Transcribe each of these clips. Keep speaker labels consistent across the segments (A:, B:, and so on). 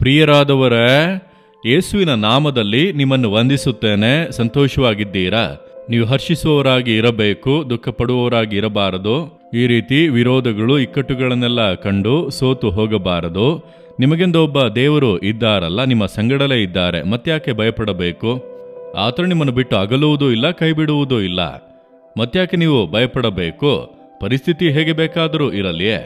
A: ಪ್ರಿಯರಾದವರೇ, ಯೇಸುವಿನ ನಾಮದಲ್ಲಿ ನಿಮ್ಮನ್ನು ವಂದಿಸುತ್ತೇನೆ. ಸಂತೋಷವಾಗಿದ್ದೀರಾ? ನೀವು ಹರ್ಷಿಸುವವರಾಗಿ ಇರಬೇಕು, ದುಃಖ ಪಡುವವರಾಗಿ ಇರಬಾರದು. ಈ ರೀತಿ ವಿರೋಧಗಳು, ಇಕ್ಕಟ್ಟುಗಳನ್ನೆಲ್ಲ ಕಂಡು ಸೋತು ಹೋಗಬಾರದು. ನಿಮಗೆಂದು ಒಬ್ಬ ದೇವರು ಇದ್ದಾರಲ್ಲ, ನಿಮ್ಮ ಸಂಗಡಲೇ ಇದ್ದಾರೆ. ಮತ್ತ್ಯಾಕೆ ಭಯಪಡಬೇಕು? ಆತನು ನಿಮ್ಮನ್ನು ಬಿಟ್ಟು ಅಗಲುವುದೂ ಇಲ್ಲ, ಕೈ ಬಿಡುವುದೂ ಇಲ್ಲ. ಮತ್ತ್ಯಾಕೆ ನೀವು ಭಯಪಡಬೇಕು? ಪರಿಸ್ಥಿತಿ ಹೇಗೆ ಬೇಕಾದರೂ ಇರಲಿಯೇ?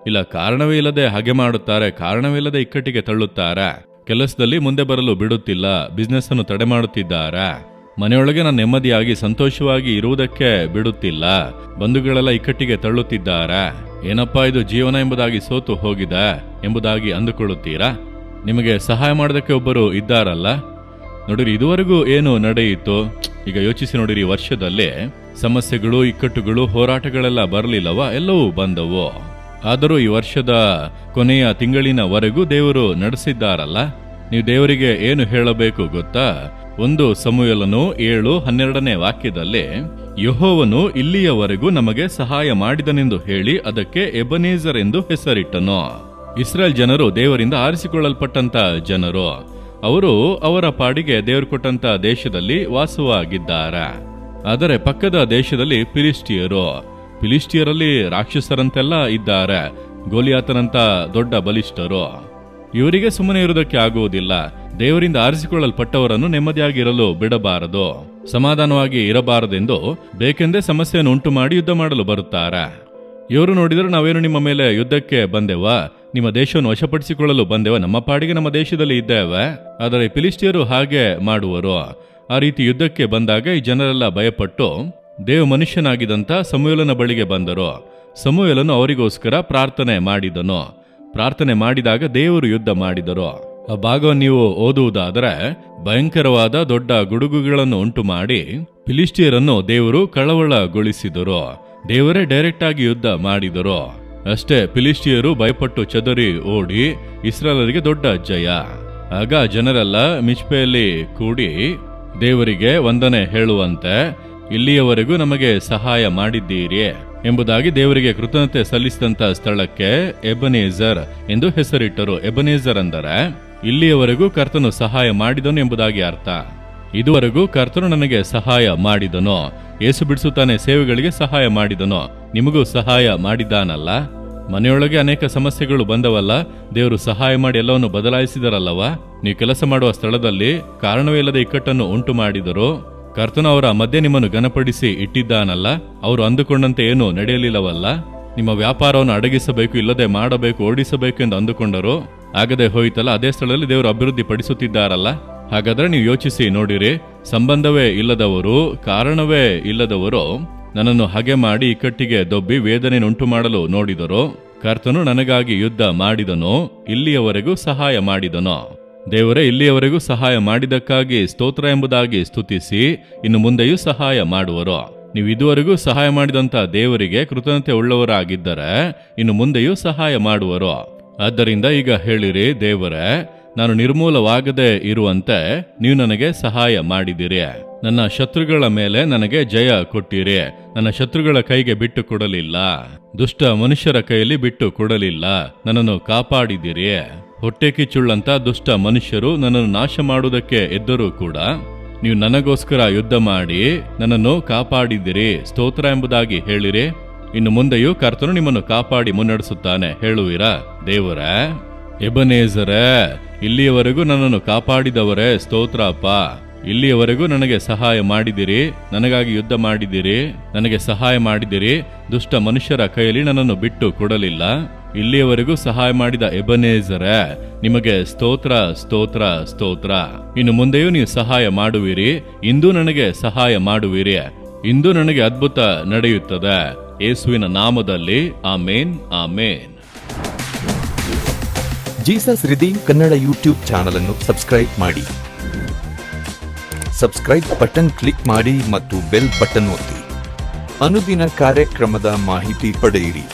A: ಇಲ್ಲ, ಕಾರಣವೇ ಇಲ್ಲದೆ ಹಾಗೆ ಮಾಡುತ್ತಾರೆ, ಕಾರಣವಿಲ್ಲದೆ ಇಕ್ಕಟ್ಟಿಗೆ ತಳ್ಳುತ್ತಾರೆ. ಕೆಲಸದಲ್ಲಿ ಮುಂದೆ ಬರಲು ಬಿಡುತ್ತಿಲ್ಲ, ಬಿಸ್ನೆಸ್ ಅನ್ನು ತಡೆ ಮಾಡುತ್ತಿದ್ದಾರೆ. ಮನೆಯೊಳಗೆ ನಾನು ನೆಮ್ಮದಿಯಾಗಿ ಸಂತೋಷವಾಗಿ ಇರುವುದಕ್ಕೆ ಬಿಡುತ್ತಿಲ್ಲ, ಬಂಧುಗಳೆಲ್ಲ ಇಕ್ಕಟ್ಟಿಗೆ ತಳ್ಳುತ್ತಿದ್ದಾರೆ. ಏನಪ್ಪಾ ಇದು ಜೀವನ ಎಂಬುದಾಗಿ ಸೋತು ಹೋಗಿದೆ ಎಂಬುದಾಗಿ ಅಂದುಕೊಳ್ಳುತ್ತೀರಾ? ನಿಮಗೆ ಸಹಾಯ ಮಾಡೋದಕ್ಕೆ ಒಬ್ಬರು ಇದ್ದಾರಲ್ಲ. ನೋಡಿರಿ, ಇದುವರೆಗೂ ಏನು ನಡೆಯಿತು ಈಗ ಯೋಚಿಸಿ ನೋಡಿರಿ. ವರ್ಷದಲ್ಲಿ ಸಮಸ್ಯೆಗಳು, ಇಕ್ಕಟ್ಟುಗಳು, ಹೋರಾಟಗಳೆಲ್ಲ ಬರಲಿಲ್ಲವ? ಎಲ್ಲವೂ ಬಂದವು. ಆದರೂ ಈ ವರ್ಷದ ಕೊನೆಯ ತಿಂಗಳಿನವರೆಗೂ ದೇವರು ನಡೆಸಿದ್ದಾರಲ್ಲ. ನೀವು ದೇವರಿಗೆ ಏನು ಹೇಳಬೇಕು ಗೊತ್ತಾ? 1 ಸಮುವೇಲನು 7:12 ವಾಕ್ಯದಲ್ಲಿ, ಯೆಹೋವನು ಇಲ್ಲಿಯವರೆಗೂ ನಮಗೆ ಸಹಾಯ ಮಾಡಿದನೆಂದು ಹೇಳಿ ಅದಕ್ಕೆ ಎಬನೇಜರ್ ಎಂದು ಹೆಸರಿಟ್ಟನು. ಇಸ್ರಾಯೇಲ್ ಜನರು ದೇವರಿಂದ ಆರಿಸಿಕೊಳ್ಳಲ್ಪಟ್ಟಂತ ಜನರು. ಅವರು ಅವರ ಪಾಡಿಗೆ ದೇವರು ಕೊಟ್ಟಂತ ದೇಶದಲ್ಲಿ ವಾಸವಾಗಿದ್ದಾರೆ. ಆದರೆ ಪಕ್ಕದ ದೇಶದಲ್ಲಿ ಫಿಲಿಸ್ಟಿಯರಲ್ಲಿ ರಾಕ್ಷಸರಂತೆಲ್ಲ ಇದ್ದಾರೆ, ಗೋಲಿಯಾತನಂತ ದೊಡ್ಡ ಬಲಿಷ್ಠರು. ಇವರಿಗೆ ಸುಮ್ಮನೆ ಇರುವುದಕ್ಕೆ ಆಗುವುದಿಲ್ಲ. ದೇವರಿಂದ ಆರಿಸಿಕೊಳ್ಳಲ್ಪಟ್ಟವರನ್ನು ನೆಮ್ಮದಿಯಾಗಿರಲು ಬಿಡಬಾರದು, ಸಮಾಧಾನವಾಗಿ ಇರಬಾರದೆಂದು ಬೇಕೆಂದೇ ಸಮಸ್ಯೆಯನ್ನು ಉಂಟು ಮಾಡಿ ಯುದ್ಧ ಮಾಡಲು ಬರುತ್ತಾರೆ. ಇವರು ನೋಡಿದರೆ ನಾವೇನು ನಿಮ್ಮ ಮೇಲೆ ಯುದ್ಧಕ್ಕೆ ಬಂದೆವಾ? ನಿಮ್ಮ ದೇಶವನ್ನು ವಶಪಡಿಸಿಕೊಳ್ಳಲು ಬಂದೆವ? ನಮ್ಮ ಪಾಡಿಗೆ ನಮ್ಮ ದೇಶದಲ್ಲಿ ಇದ್ದೇವೆ. ಆದರೆ ಫಿಲಿಸ್ಟಿಯರು ಹಾಗೆ ಮಾಡುವರು. ಆ ರೀತಿ ಯುದ್ಧಕ್ಕೆ ಬಂದಾಗ ಈ ಜನರೆಲ್ಲ ಭಯಪಟ್ಟು ದೇವ ಮನುಷ್ಯನಾಗಿದ್ದಂಥ ಸಮುವೇಲನ ಬಳಿಗೆ ಬಂದರು. ಸಮುವೇಲನು ಅವರಿಗೋಸ್ಕರ ಪ್ರಾರ್ಥನೆ ಮಾಡಿದನು. ಪ್ರಾರ್ಥನೆ ಮಾಡಿದಾಗ ದೇವರು ಯುದ್ಧ ಮಾಡಿದರು. ಆ ಭಾಗವನ್ನು ನೀವು ಓದುವುದಾದರೆ, ಭಯಂಕರವಾದ ದೊಡ್ಡ ಗುಡುಗುಗಳನ್ನು ಉಂಟು ಮಾಡಿ ಫಿಲಿಸ್ಟಿಯರನ್ನು ದೇವರು ಕಳವಳಗೊಳಿಸಿದರು. ದೇವರೇ ಡೈರೆಕ್ಟ್ ಆಗಿ ಯುದ್ಧ ಮಾಡಿದರು. ಅಷ್ಟೇ, ಫಿಲಿಸ್ಟಿಯರು ಭಯಪಟ್ಟು ಚದರಿ ಓಡಿ ಇಸ್ರಾಯೇಲರಿಗೆ ದೊಡ್ಡ ಜಯ. ಆಗ ಜನರೆಲ್ಲ ಮಿಚ್ಪೆಯಲ್ಲಿ ಕೂಡಿ ದೇವರಿಗೆ ವಂದನೆ ಹೇಳುವಂತೆ, ಇಲ್ಲಿಯವರೆಗೂ ನಮಗೆ ಸಹಾಯ ಮಾಡಿದ್ದೀರಿ ಎಂಬುದಾಗಿ ದೇವರಿಗೆ ಕೃತಜ್ಞತೆ ಸಲ್ಲಿಸಿದಂತ ಸ್ಥಳಕ್ಕೆ ಎಬನೇಜರ್ ಎಂದು ಹೆಸರಿಟ್ಟರು. ಎಬನೇಜರ್ ಅಂದರೆ ಇಲ್ಲಿಯವರೆಗೂ ಕರ್ತನು ಸಹಾಯ ಮಾಡಿದನು ಎಂಬುದಾಗಿ ಅರ್ಥ. ಇದುವರೆಗೂ ಕರ್ತನು ನನಗೆ ಸಹಾಯ ಮಾಡಿದನು. ಯೇಸು ಬಿಡಿಸುತ್ತಾನೆ ಸೇವೆಗಳಿಗೆ ಸಹಾಯ ಮಾಡಿದನು. ನಿಮಗೂ ಸಹಾಯ ಮಾಡಿದ್ದಾನಲ್ಲ. ಮನೆಯೊಳಗೆ ಅನೇಕ ಸಮಸ್ಯೆಗಳು ಬಂದವಲ್ಲ, ದೇವರು ಸಹಾಯ ಮಾಡಿ ಎಲ್ಲವನ್ನು ಬದಲಾಯಿಸಿದರಲ್ಲವ. ನೀವು ಕೆಲಸ ಮಾಡುವ ಸ್ಥಳದಲ್ಲಿ ಕಾರಣವೇ ಇಲ್ಲದೆ ಇಕ್ಕಟ್ಟನ್ನು ಉಂಟು ಮಾಡಿದರು. ಕರ್ತನು ಅವರ ಮಧ್ಯೆ ನಿಮ್ಮನ್ನು ಘನಪಡಿಸಿ ಇಟ್ಟಿದ್ದಾನಲ್ಲ. ಅವರು ಅಂದುಕೊಂಡಂತೆ ಏನೂ ನಡೆಯಲಿಲ್ಲವಲ್ಲ. ನಿಮ್ಮ ವ್ಯಾಪಾರವನ್ನು ಅಡಗಿಸಬೇಕು, ಇಲ್ಲದೆ ಮಾಡಬೇಕು, ಓಡಿಸಬೇಕು ಎಂದು ಅಂದುಕೊಂಡರು. ಆಗದೆ ಹೋಯಿತಲ್ಲ. ಅದೇ ಸ್ಥಳದಲ್ಲಿ ದೇವರು ಅಭಿವೃದ್ಧಿ ಪಡಿಸುತ್ತಿದ್ದಾರಲ್ಲ. ಹಾಗಾದ್ರೆ ನೀವು ಯೋಚಿಸಿ ನೋಡಿರಿ. ಸಂಬಂಧವೇ ಇಲ್ಲದವರು, ಕಾರಣವೇ ಇಲ್ಲದವರು ನನ್ನನ್ನು ಹಗೆ ಮಾಡಿ ಇಕ್ಕಟ್ಟಿಗೆ ದೊಬ್ಬಿ ವೇದನೆಯುಂಟು ಮಾಡಲು ನೋಡಿದರು. ಕರ್ತನು ನನಗಾಗಿ ಯುದ್ಧ ಮಾಡಿದನು, ಇಲ್ಲಿಯವರೆಗೂ ಸಹಾಯ ಮಾಡಿದನು. ದೇವರೇ ಇಲ್ಲಿಯವರೆಗೂ ಸಹಾಯ ಮಾಡಿದ್ದಕ್ಕಾಗಿ ಸ್ತೋತ್ರ ಎಂಬುದಾಗಿ ಸ್ತುತಿಸಿ ಇನ್ನು ಮುಂದೆಯೂ ಸಹಾಯ ಮಾಡುವರು. ನೀವು ಇದುವರೆಗೂ ಸಹಾಯ ಮಾಡಿದಂತ ದೇವರಿಗೆ ಕೃತಜ್ಞತೆ ಉಳ್ಳವರಾಗಿದ್ದರೆ ಇನ್ನು ಮುಂದೆಯೂ ಸಹಾಯ ಮಾಡುವರು. ಆದ್ದರಿಂದ ಈಗ ಹೇಳಿರಿ, ದೇವರೇ, ನಾನು ನಿರ್ಮೂಲವಾಗದೆ ಇರುವಂತೆ ನೀವು ನನಗೆ ಸಹಾಯ ಮಾಡಿದಿರಿ. ನನ್ನ ಶತ್ರುಗಳ ಮೇಲೆ ನನಗೆ ಜಯ ಕೊಟ್ಟಿರಿ. ನನ್ನ ಶತ್ರುಗಳ ಕೈಗೆ ಬಿಟ್ಟು ಕೊಡಲಿಲ್ಲ, ದುಷ್ಟ ಮನುಷ್ಯರ ಕೈಯಲ್ಲಿ ಬಿಟ್ಟು ಕೊಡಲಿಲ್ಲ. ನನ್ನನ್ನು ಕಾಪಾಡಿದಿರಿ. ಹೊಟ್ಟೆ ಕಿಚ್ಚುಳ್ಳಂತ ದುಷ್ಟ ಮನುಷ್ಯರು ನನ್ನನ್ನು ನಾಶ ಮಾಡುವುದಕ್ಕೆ ಎದ್ದರೂ ಕೂಡ ನೀವು ನನಗೋಸ್ಕರ ಯುದ್ಧ ಮಾಡಿ ನನ್ನನ್ನು ಕಾಪಾಡಿದಿರಿ. ಸ್ತೋತ್ರ ಎಂಬುದಾಗಿ ಹೇಳಿರಿ. ಇನ್ನು ಮುಂದೆಯೂ ಕರ್ತನು ನಿಮ್ಮನ್ನು ಕಾಪಾಡಿ ಮುನ್ನಡೆಸುತ್ತಾನೆ ಹೇಳುವಿರಾ? ದೇವರೇ, ಎಬನೇಜರೇ, ಇಲ್ಲಿಯವರೆಗೂ ನನ್ನನ್ನು ಕಾಪಾಡಿದವರೇ ಸ್ತೋತ್ರಪ್ಪ. ಇಲ್ಲಿಯವರೆಗೂ ನನಗೆ ಸಹಾಯ ಮಾಡಿದಿರಿ, ನನಗಾಗಿ ಯುದ್ಧ ಮಾಡಿದಿರಿ, ನನಗೆ ಸಹಾಯ ಮಾಡಿದಿರಿ. ದುಷ್ಟ ಮನುಷ್ಯರ ಕೈಯಲ್ಲಿ ನನ್ನನ್ನು ಬಿಟ್ಟು ಕೊಡಲಿಲ್ಲ. ಇಲ್ಲಿಯವರೆಗೂ ಸಹಾಯ ಮಾಡಿದ ಎಬನೇಜರೇ, ನಿಮಗೆ ಸ್ತೋತ್ರ, ಸ್ತೋತ್ರ, ಸ್ತೋತ್ರ. ಇನ್ನು ಮುಂದೆಯೂ ನೀವು ಸಹಾಯ ಮಾಡುವಿರಿ. ಇಂದು ನನಗೆ ಸಹಾಯ ಮಾಡುವಿರಿ. ಇಂದು ನನಗೆ ಅದ್ಭುತ ನಡೆಯುತ್ತದೆ. ಯೇಸುವಿನ ನಾಮದಲ್ಲಿ amen, amen.
B: Jesus redeem Kannada YouTube channel ಅನ್ನು ಸಬ್ಸ್ಕ್ರೈಬ್ ಮಾಡಿ. ಸಬ್ಸ್ಕ್ರೈಬ್ ಬಟನ್ ಕ್ಲಿಕ್ ಮಾಡಿ ಮತ್ತು ಬೆಲ್ ಬಟನ್ ಒತ್ತಿ. ಅನುದಿನ ಕಾರ್ಯಕ್ರಮದ ಮಾಹಿತಿ ಪಡೆಯಿರಿ.